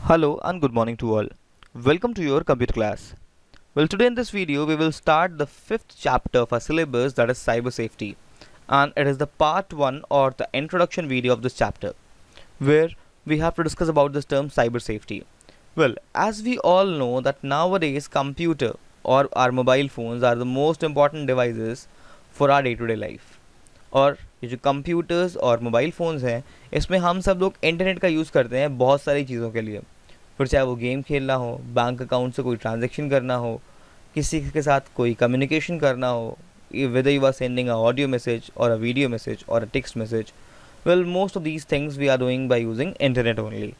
Hello and good morning to all. Welcome to your computer class. Well, today in this video we will start the fifth chapter of our syllabus, that is cyber safety, and it is the part 1 or the introduction video of this chapter where we have to discuss about this term cyber safety. Well, as we all know that nowadays computer or our mobile phones are the most important devices for our day-to-day life. और ये जो computers और mobile phones हैं इसमें हम सब लोग internet का यूज़ करते हैं बहुत सारी चीज़ों के लिए, फिर चाहे वो गेम खेलना हो, बैंक अकाउंट से कोई ट्रांजैक्शन करना हो, किसी के साथ कोई कम्युनिकेशन करना हो, whether you are sending a audio message or a video message or a text message. Well, most of these things we are doing by using internet only.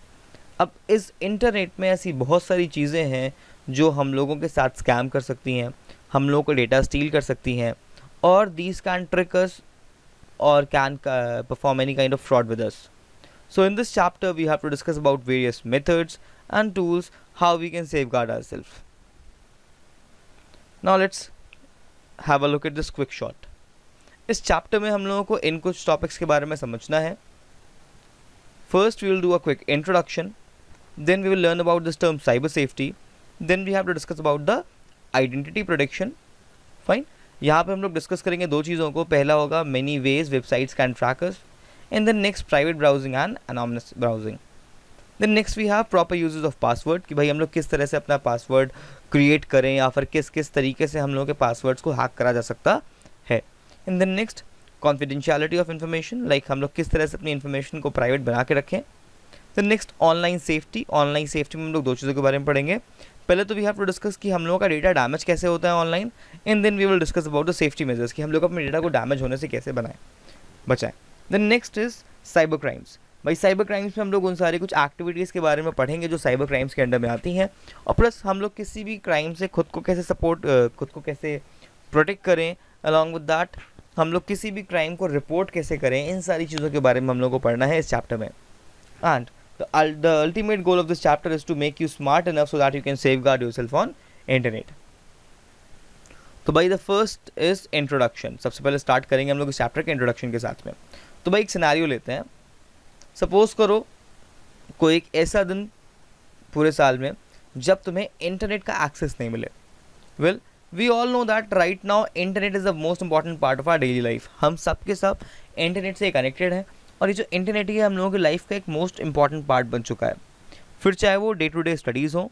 अब इस इंटरनेट में ऐसी बहुत सारी चीज़ें हैं जो हम लोगों के साथ स्कैम कर सकती हैं, हम लोगों को डेटा स्टील कर सकती हैं, और these can trick us or can perform any kind of fraud with us. So in this chapter we have to discuss about various methods and tools how we can safeguard ourselves. Now let's have a look at this quick shot. इस chapter में हम लोगों को इन कुछ topics के बारे में समझना है. First we will do a quick introduction, then we will learn about this term cyber safety, then we have to discuss about the identity protection. Fine. यहाँ पे हम लोग डिस्कस करेंगे दो चीज़ों को. पहला होगा many ways websites can track us, and then next private browsing and anonymous browsing. Then next we have proper uses of password, कि भाई हम लोग किस तरह से अपना पासवर्ड क्रिएट करें या फिर किस किस तरीके से हम लोग के पासवर्ड्स को हैक करा जा सकता है. And then next confidentiality of information, like हम लोग किस तरह से अपनी इन्फॉर्मेशन को प्राइवेट बना के रखें. Then next online safety. Online safety में हम लोग दो चीज़ों के बारे में पढ़ेंगे. पहले तो वी हैव टू डिस्कस कि हम लोगों का डेटा डैमेज कैसे होता है online, and then we will discuss about the safety measures, कि हम लोग अपने डेटा को डैमेज होने से कैसे बचाएं. Then next is cyber crimes. भाई साइबर क्राइम्स में हम लोग उन सारी कुछ एक्टिविटीज़ के बारे में पढ़ेंगे जो साइबर क्राइम्स के अंडर में आती हैं, और प्लस हम लोग किसी भी क्राइम से खुद को कैसे प्रोटेक्ट करें, अलॉन्ग विद दैट हम लोग किसी भी क्राइम को रिपोर्ट कैसे करें, इन सारी चीज़ों के बारे में हम लोग को पढ़ना है इस चैप्टर में. And the ultimate goal of this chapter is to make you smart enough so that you can safeguard yourself on internet. तो भाई the first is introduction. सबसे पहले स्टार्ट करेंगे हम लोग इस चैप्टर के इंट्रोडक्शन के साथ में. तो भाई एक सिनेरियो लेते हैं. सपोज करो कोई एक ऐसा दिन पूरे साल में जब तुम्हें इंटरनेट का एक्सेस नहीं मिले. Well we all know that right now internet is the most important part of our daily life. हम सब के सब इंटरनेट से कनेक्टेड हैं, और ये जो इंटरनेट है हम लोगों की लाइफ का एक मोस्ट इंपॉर्टेंट पार्ट बन चुका है. फिर चाहे वो डे टू डे स्टडीज़ हो,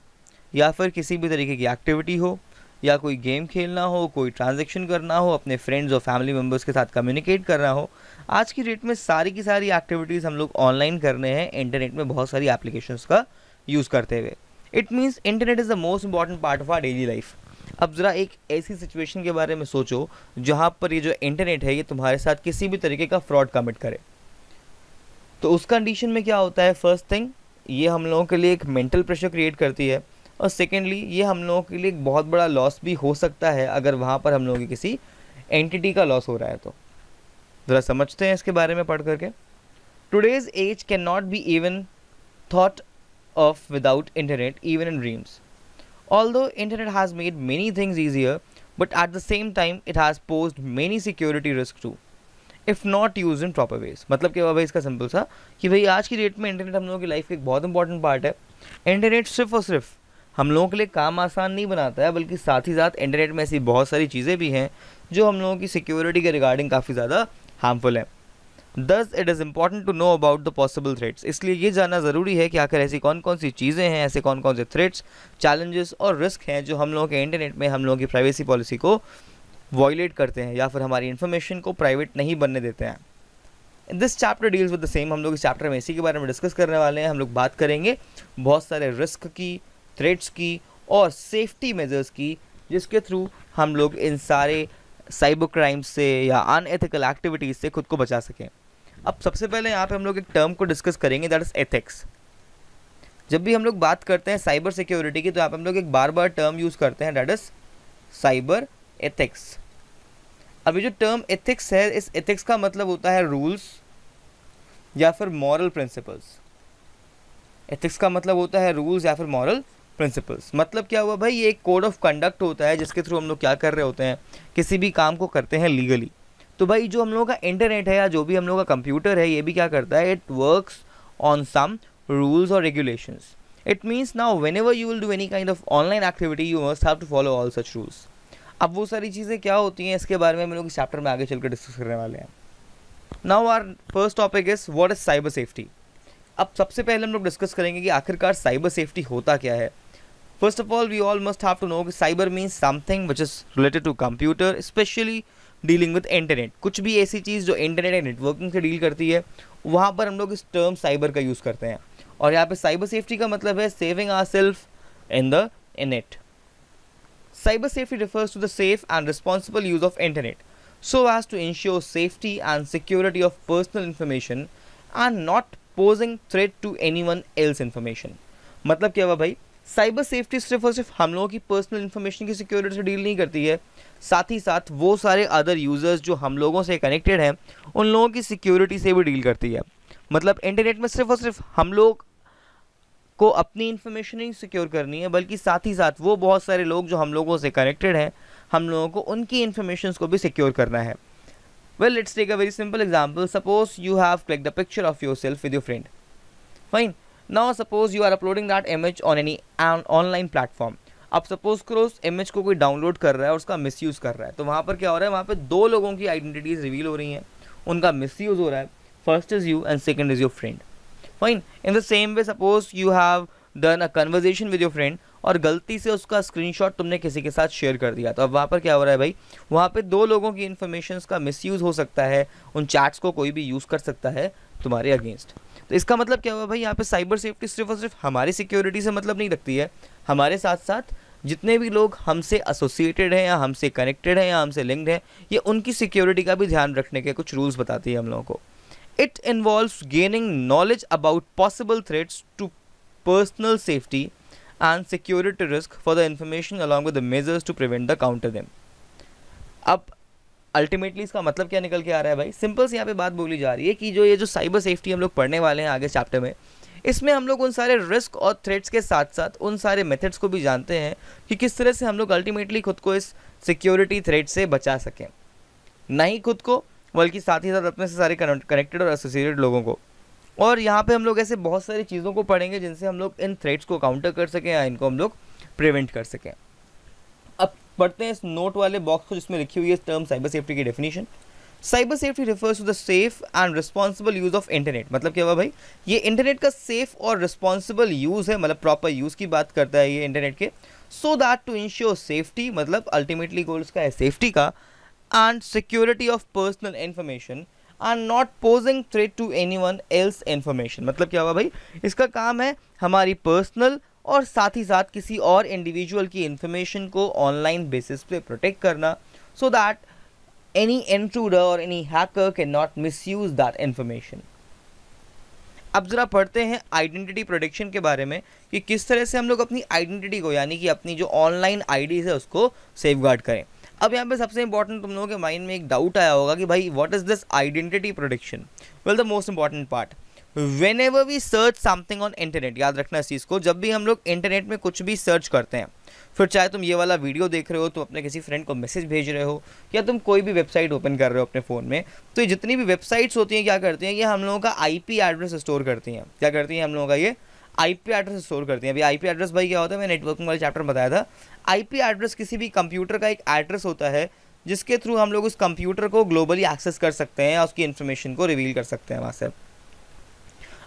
या फिर किसी भी तरीके की एक्टिविटी हो, या कोई गेम खेलना हो, कोई ट्रांजैक्शन करना हो, अपने फ्रेंड्स और फैमिली मेम्बर्स के साथ कम्युनिकेट करना हो. आज की डेट में सारी की सारी एक्टिविटीज़ हम लोग ऑनलाइन कर रहे हैं इंटरनेट में बहुत सारी एप्लीकेशंस का यूज़ करते हुए. It means internet is the most important part of our daily life. अब ज़रा एक ऐसी सिचुएशन के बारे में सोचो जहाँ पर ये जो इंटरनेट है ये तुम्हारे साथ किसी भी तरीके का फ्रॉड कमिट करे. तो उस कंडीशन में क्या होता है, फर्स्ट थिंग ये हम लोगों के लिए एक मेंटल प्रेशर क्रिएट करती है, और सेकेंडली ये हम लोगों के लिए एक बहुत बड़ा लॉस भी हो सकता है अगर वहाँ पर हम लोगों की किसी एंटिटी का लॉस हो रहा है. तो ज़रा समझते हैं इसके बारे में पढ़ करके. Today's age can not be even thought of without internet even in dreams. Although internet has made many things easier, but at the same time it has posed many security risk too if not use in proper ways. मतलब क्या हुआ भाई इसका simple सा, कि भाई आज की डेट में इंटरनेट हम लोगों की लाइफ का एक बहुत इंपॉर्टेंट पार्ट है. इंटरनेट सिर्फ और सिर्फ हम लोगों के लिए काम आसान नहीं बनाता है, बल्कि साथ ही साथ इंटरनेट में ऐसी बहुत सारी चीज़ें भी हैं जो हम लोगों की सिक्योरिटी के रिगार्डिंग काफ़ी ज़्यादा हार्मफुल है. Thus it is important to know about the possible threats. इसलिए ये जानना ज़रूरी है कि आखिर ऐसी कौन कौन सी चीज़ें हैं, ऐसे कौन कौन से थ्रेट्स, चैलेंजेस और रिस्क हैं जो हम लोगों के इंटरनेट में हम लोगों की प्राइवेसी पॉलिसी को वॉयलेट करते हैं या फिर हमारी इन्फॉर्मेशन को प्राइवेट नहीं बनने देते हैं. This chapter deals with the same. हम लोग इस चैप्टर में इसी के बारे में डिस्कस करने वाले हैं. हम लोग बात करेंगे बहुत सारे रिस्क की, थ्रेट्स की और सेफ्टी मेजर्स की, जिसके थ्रू हम लोग इन सारे साइबर क्राइम्स से या अनएथिकल एक्टिविटीज़ से खुद को बचा सकें. अब सबसे पहले यहाँ पे हम लोग एक टर्म को डिस्कस करेंगे, दैट इज़ एथिक्स. जब भी हम लोग बात करते हैं साइबर सिक्योरिटी की तो यहाँ पे हम लोग एक बार बार टर्म यूज़ करते हैं, दैट इज़ साइबर एथिक्स. अब ये जो टर्म एथिक्स है, इस एथिक्स का मतलब होता है रूल्स या फिर मॉरल प्रिंसिपल्स. एथिक्स का मतलब होता है रूल्स या फिर मॉरल प्रिंसिपल्स. मतलब क्या हुआ भाई, ये एक कोड ऑफ कंडक्ट होता है जिसके थ्रू हम लोग क्या कर रहे होते हैं, किसी भी काम को करते हैं लीगली. तो भाई जो हम लोगों का इंटरनेट है या जो भी हम लोगों का कंप्यूटर है, ये भी क्या करता है, it works on some rules और regulations. It means now whenever you will do any kind of online activity, you must have to follow all such rules. अब वो सारी चीज़ें क्या होती हैं, इसके बारे में हम लोग इस चैप्टर में आगे चलकर डिस्कस करने वाले हैं. Now our first topic is what is cyber safety. अब सबसे पहले हम लोग डिस्कस करेंगे कि आखिरकार साइबर सेफ्टी होता क्या है. First of all we all must have to know कि cyber means something which is related to computer, specially dealing with internet. कुछ भी ऐसी चीज़ जो इंटरनेट एंड नेटवर्किंग से डील करती है, वहाँ पर हम लोग इस टर्म साइबर का यूज़ करते हैं. और यहाँ पे साइबर सेफ्टी का मतलब है saving ourself in the net. Cyber safety refers to the safe and responsible use of internet so as to ensure safety and security of personal information and not posing threat to anyone else information. मतलब क्या हुआ भाई, cyber safety सिर्फ और सिर्फ हम लोगों की पर्सनल इन्फॉर्मेशन की सिक्योरिटी से डील नहीं करती है, साथ ही साथ वो सारे अदर यूजर्स जो हम लोगों से कनेक्टेड हैं उन लोगों की सिक्योरिटी से भी डील करती है. मतलब इंटरनेट में सिर्फ और सिर्फ हम लोग को अपनी इन्फॉर्मेशन नहीं सिक्योर करनी है, बल्कि साथ ही साथ वो बहुत सारे लोग जो हम लोगों से कनेक्टेड हैं, हम लोगों को उनकी इन्फॉर्मेशन को भी सिक्योर करना है. Well, let's take a very simple example. Suppose you have clicked a picture of yourself with your friend. Fine. Now suppose you are uploading that image on any online platform. अब suppose करो उस image को कोई download कर रहा है और उसका मिसयूज़ कर रहा है, तो वहाँ पर क्या हो रहा है, वहाँ पे दो लोगों की आइडेंटिटीज रिवील हो रही हैं, उनका मिसयूज़ हो रहा है. First is you and second is your friend. Fine. In the same way suppose you have done a conversation with your friend और गलती से उसका स्क्रीनशॉट तुमने किसी के साथ शेयर कर दिया, तो अब वहाँ पर क्या हो रहा है भाई, वहाँ पे दो लोगों की इन्फॉर्मेशंस का मिसयूज़ हो सकता है, उन चैट्स को कोई भी यूज़ कर सकता है तुम्हारे अगेंस्ट. तो इसका मतलब क्या हुआ भाई, यहाँ पे साइबर सेफ्टी सिर्फ और सिर्फ हमारी सिक्योरिटी से मतलब नहीं रखती है, हमारे साथ साथ जितने भी लोग हमसे एसोसिएटेड हैं या हमसे कनेक्टेड हैं या हमसे लिंक्ड हैं, ये उनकी सिक्योरिटी का भी ध्यान रखने के कुछ रूल्स बताती है हम लोगों को. It involves gaining knowledge about possible threats to personal safety and security risk for the information along with the measures to prevent the counter them. अब अल्टीमेटली इसका मतलब क्या निकल के आ रहा है भाई, सिंपल से यहाँ पे बात बोली जा रही है कि ये जो साइबर सेफ्टी हम लोग पढ़ने वाले हैं आगे चैप्टर में, इसमें हम लोग उन सारे रिस्क और थ्रेट्स के साथ साथ उन सारे मेथड्स को भी जानते हैं कि किस तरह से हम लोग अल्टीमेटली खुद को इस सिक्योरिटी थ्रेट से बचा सकें. ना ही खुद को, बल्कि साथ ही साथ अपने से सारे कनेक्टेड और एसोसिएटेड लोगों को. और यहाँ पे हम लोग ऐसे बहुत सारी चीज़ों को पढ़ेंगे जिनसे हम लोग इन थ्रेट्स को काउंटर कर सकें या इनको हम लोग प्रिवेंट कर सकें. अब पढ़ते हैं इस नोट वाले बॉक्स को जिसमें लिखी हुई है टर्म साइबर सेफ्टी की definition. Cyber safety refers to the safe and responsible use of internet. मतलब क्या हुआ भाई, ये इंटरनेट का सेफ और रिस्पॉन्सिबल यूज़ है, मतलब प्रॉपर यूज़ की बात करता है ये इंटरनेट के. So that to ensure safety, मतलब अल्टीमेटली गोल इसका है सेफ्टी का, and security of personal information and not posing threat to anyone else information. मतलब क्या हुआ भाई, इसका काम है हमारी पर्सनल और साथ ही साथ किसी और इंडिविजुअल की इन्फॉर्मेशन को ऑनलाइन बेसिस पे प्रोटेक्ट करना, सो दैट एनी इंट्रूडर और any hacker can not misuse that information. अब जरा पढ़ते हैं आइडेंटिटी प्रोटेक्शन के बारे में कि किस तरह से हम लोग अपनी आइडेंटिटी को, यानी कि अपनी जो ऑनलाइन आईडीज है उसको सेफगार्ड करें. अब यहाँ पे सबसे इंपॉर्टेंट तुम लोगों के माइंड में एक डाउट आया होगा कि भाई what is this identity protection. Well, the most important part, whenever we search something on internet, याद रखना इस चीज़ को, जब भी हम लोग इंटरनेट में कुछ भी सर्च करते हैं, फिर चाहे तुम ये वाला वीडियो देख रहे हो, तुम अपने किसी फ्रेंड को मैसेज भेज रहे हो, या तुम कोई भी वेबसाइट ओपन कर रहे हो अपने फ़ोन में, तो ये जितनी भी वेबसाइट्स होती हैं क्या करती हैं, ये हम लोगों का IP एड्रेस स्टोर करती हैं. क्या करती हैं, हम लोगों का ये IP एड्रेस स्टोर करती हैं. अभी IP एड्रेस भाई क्या होता है, मैंने नेटवर्किंग वाले चैप्टर में बताया था. IP एड्रेस किसी भी कंप्यूटर का एक एड्रेस होता है जिसके थ्रू हम लोग उस कंप्यूटर को ग्लोबली एक्सेस कर सकते हैं या उसकी इन्फॉर्मेशन को रिवील कर सकते हैं वहाँ से.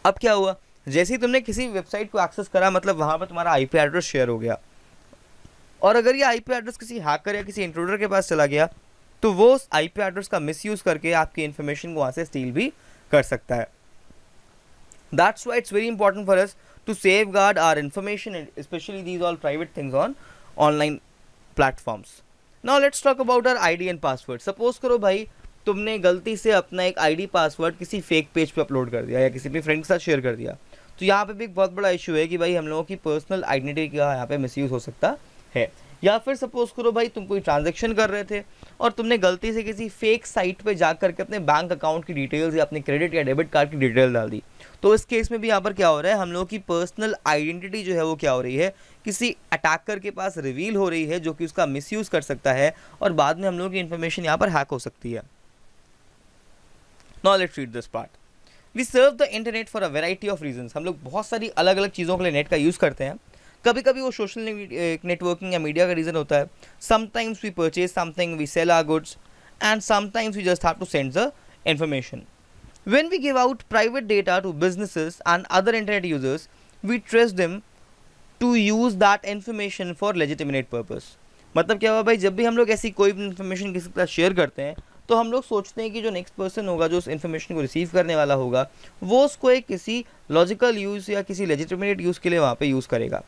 अब क्या हुआ, जैसे ही तुमने किसी वेबसाइट को एक्सेस करा, मतलब वहाँ पर तुम्हारा IP एड्रेस शेयर हो गया, और अगर ये IP एड्रेस किसी हैकर या किसी इंट्रूडर के पास चला गया, तो वो उस IP एड्रेस का मिसयूज़ करके आपकी इन्फॉर्मेशन को वहाँ से स्टील भी कर सकता है. That's why it's very important for us to safeguard our information, specially these all private things on online platforms. Now let's talk about our ID and password. Suppose करो भाई तुमने गलती से अपना एक ID पासवर्ड किसी फेक पेज पे upload कर दिया या किसी भी फ्रेंड के साथ शेयर कर दिया, तो यहाँ पे भी एक बहुत बड़ा इशू है कि भाई हम लोगों की पर्सनल आइडेंटिटी का यहाँ पे मिसयूज़ हो सकता है. या फिर सपोज करो भाई तुम कोई ट्रांजैक्शन कर रहे थे और तुमने गलती से किसी फेक साइट पे जा करके अपने बैंक अकाउंट की डिटेल्स या अपने क्रेडिट या डेबिट कार्ड की डिटेल डाल दी, तो इस केस में भी यहाँ पर क्या हो रहा है, हम लोगों की पर्सनल आइडेंटिटी जो है वो क्या हो रही है, किसी अटैकर के पास रिवील हो रही है जो कि उसका मिसयूज़ कर सकता है और बाद में हम लोगों की इन्फॉर्मेशन यहाँ पर हैक हो सकती है. Now let's read this part. We surf the internet for a variety of reasons. हम लोग बहुत सारी अलग अलग चीज़ों के लिए नेट का यूज़ करते हैं। कभी कभी वो सोशल नेटवर्किंग या मीडिया का रीज़न होता है। Sometimes we purchase something, we sell our goods, and sometimes we just have to send the information. When we give out private data to businesses and other internet users, we trust them to use that information for legitimate purpose. मतलब क्या हुआ भाई, जब भी हम लोग ऐसी कोई भी इन्फॉर्मेशन किसी के साथ शेयर करते हैं तो हम लोग सोचते हैं कि जो नेक्स्ट पर्सन होगा, जो उस इन्फॉर्मेशन को रिसीव करने वाला होगा, वो उसको एक किसी लॉजिकल यूज़ या किसी लेजिटिमेट यूज़ के लिए वहाँ पे यूज़ करेगा.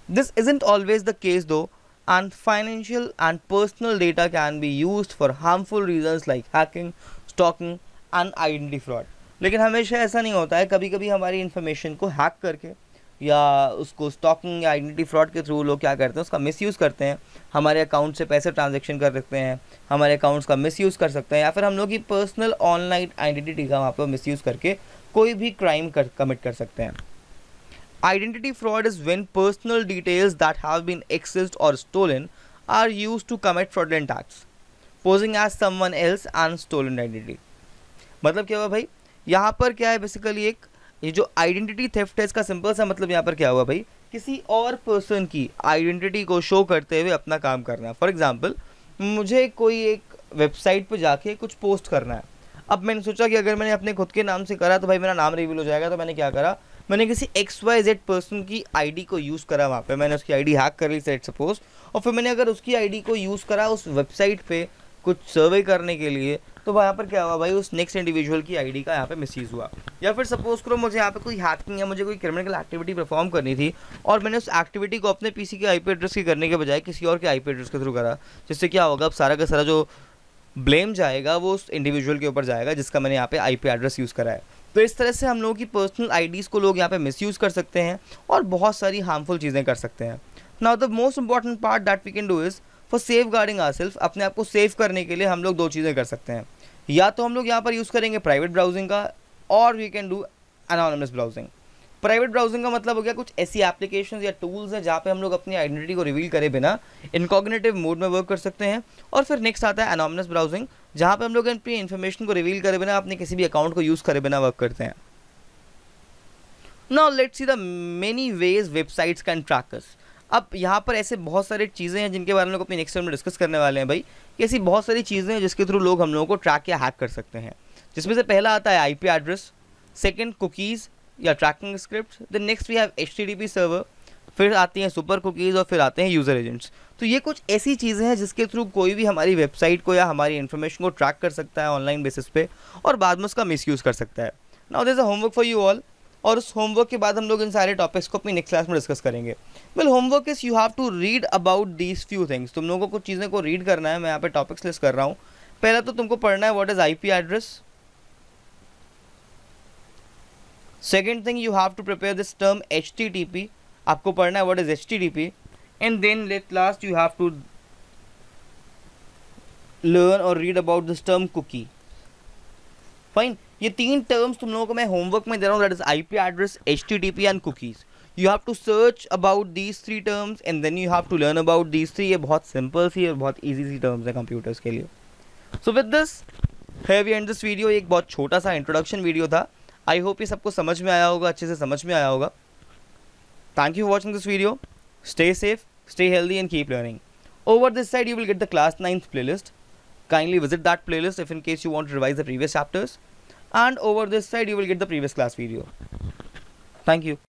This isn't always the case though, and financial and personal data can be used for harmful reasons like hacking, stalking and identity fraud. लेकिन हमेशा ऐसा नहीं होता है. कभी कभी हमारी इन्फॉर्मेशन को हैक करके या उसको स्टॉकिंग या आइडेंटिटी फ्रॉड के थ्रू लोग क्या करते हैं, उसका मिसयूज़ करते हैं. हमारे अकाउंट से पैसे ट्रांजैक्शन कर सकते हैं, हमारे अकाउंट्स का मिसयूज़ कर सकते हैं, या फिर हम लोग की पर्सनल ऑनलाइन आइडेंटिटी का वहाँ पर मिसयूज़ करके कोई भी क्राइम कमिट कर सकते हैं. Identity fraud is when personal details that have been accessed or stolen are used to commit fraudulent acts, posing as someone else and stolen identity. मतलब क्या हुआ भाई, यहाँ पर क्या है बेसिकली एक ये जो आइडेंटिटी थेफ्ट है, इसका सिंपल सा मतलब यहाँ पर क्या हुआ भाई, किसी और पर्सन की आइडेंटिटी को शो करते हुए अपना काम करना. फॉर एग्जांपल, मुझे कोई एक वेबसाइट पर जाके कुछ पोस्ट करना है. अब मैंने सोचा कि अगर मैंने अपने खुद के नाम से करा तो भाई मेरा नाम रिवील हो जाएगा. तो मैंने क्या करा, मैंने किसी XYZ पर्सन की आईडी को यूज़ करा. वहाँ पे मैंने उसकी आईडी हैक कर ली सेट सपोज, और फिर मैंने अगर उसकी आईडी को यूज़ करा उस वेबसाइट पे कुछ सर्वे करने के लिए, तो वहाँ पर क्या हुआ भाई, उस नेक्स्ट इंडिविजुअल की आईडी का यहाँ पे मिसयूज़ हुआ. या फिर सपोज करो मुझे यहाँ पे कोई हैकिंग या मुझे कोई क्रिमिनल एक्टिविटी परफॉर्म करनी थी, और मैंने उस एक्टिविटी को अपने पीसी के IP एड्रेस की करने के बजाय किसी और के IP एड्रेस के थ्रू करा. जिससे क्या होगा, अब सारा का सारा जो ब्लेम जाएगा वो उस इंडिविजुअल के ऊपर जाएगा जिसका मैंने यहाँ पे IP एड्रेस यूज़ करा है. तो इस तरह से हम लोगों की पर्सनल आईडीज़ को लोग यहाँ पे मिसयूज़ कर सकते हैं और बहुत सारी हार्मफुल चीज़ें कर सकते हैं. Now the most important part that we can do is for safeguarding ourself. अपने आप को सेव करने के लिए हम लोग दो चीज़ें कर सकते हैं. या तो हम लोग यहाँ पर यूज़ करेंगे प्राइवेट ब्राउजिंग का, और we can do anonymous browsing. Private browsing का मतलब हो गया कुछ ऐसी एप्लीकेशंस या टूल्स हैं जहाँ पे हम लोग अपनी आइडेंटिटी को रिवील करे बिना इनकॉग्निटिव मोड में वर्क कर सकते हैं. और फिर नेक्स्ट आता है एनोनिमस ब्राउजिंग, जहाँ पे हम लोग अपनी इन्फॉर्मेशन को रिवील करे बिना अपने किसी भी अकाउंट को यूज़ करे बिना वर्क करते हैं. Now let's see the many ways websites can track us. अब यहाँ पर ऐसे बहुत सारी चीज़ें हैं जिनके बारे में लोग अपनी नेक्स्ट में डिस्कस करने वाले हैं भाई. ऐसी बहुत सारी चीज़ें हैं जिसके थ्रू लोग हम लोगों को ट्रैक या हैक कर सकते हैं. जिसमें से पहला आता है IP एड्रेस, सेकेंड कुकीज़ या tracking script, then next we have HTTP server, फिर आती हैं सुपर कुकीज़, और फिर आते हैं यूज़र एजेंट्स. तो ये कुछ ऐसी चीज़ें हैं जिसके थ्रू कोई भी हमारी वेबसाइट को या हमारी इन्फॉर्मेशन को ट्रैक कर सकता है ऑनलाइन बेसिस पे, और बाद में उसका मिसयूज़ कर सकता है. Now there is a homework for you all, और उस होमवर्क के बाद हम लोग इन सारे टॉपिक्स को अपनी नेक्स्ट क्लास में डिस्कस करेंगे. Well, homework is you have to read about these few things. तुम लोगों को कुछ चीज़ें को रीड करना है. मैं यहाँ पे टॉपिक्स लिस्ट कर रहा हूँ. पहला तो तुमको पढ़ना है what is IP address. Second thing, you have to prepare this term HTTP. आपको पढ़ना है what is HTTP. And then let last you have to learn और read about this term cookie. Fine, ये तीन टर्म्स तुम लोगों को मैं होमवर्क में दे रहा हूँ. That is IP address, HTTP and cookies. You have to search about these three terms and then you have to learn about these three. ये बहुत सिंपल सी और बहुत ईजी सी टर्म्स हैं कंप्यूटर्स के लिए. So with this here we end this video. एक बहुत छोटा सा इंट्रोडक्शन वीडियो था. आई होप ये सबको समझ में आया होगा, अच्छे से समझ में आया होगा. Thank you for watching this video. Stay safe, stay healthy and keep learning. Over this side you will get the class 9th playlist. Kindly visit that playlist if in case you want to revise the previous chapters. And over this side you will get the previous class video. Thank you.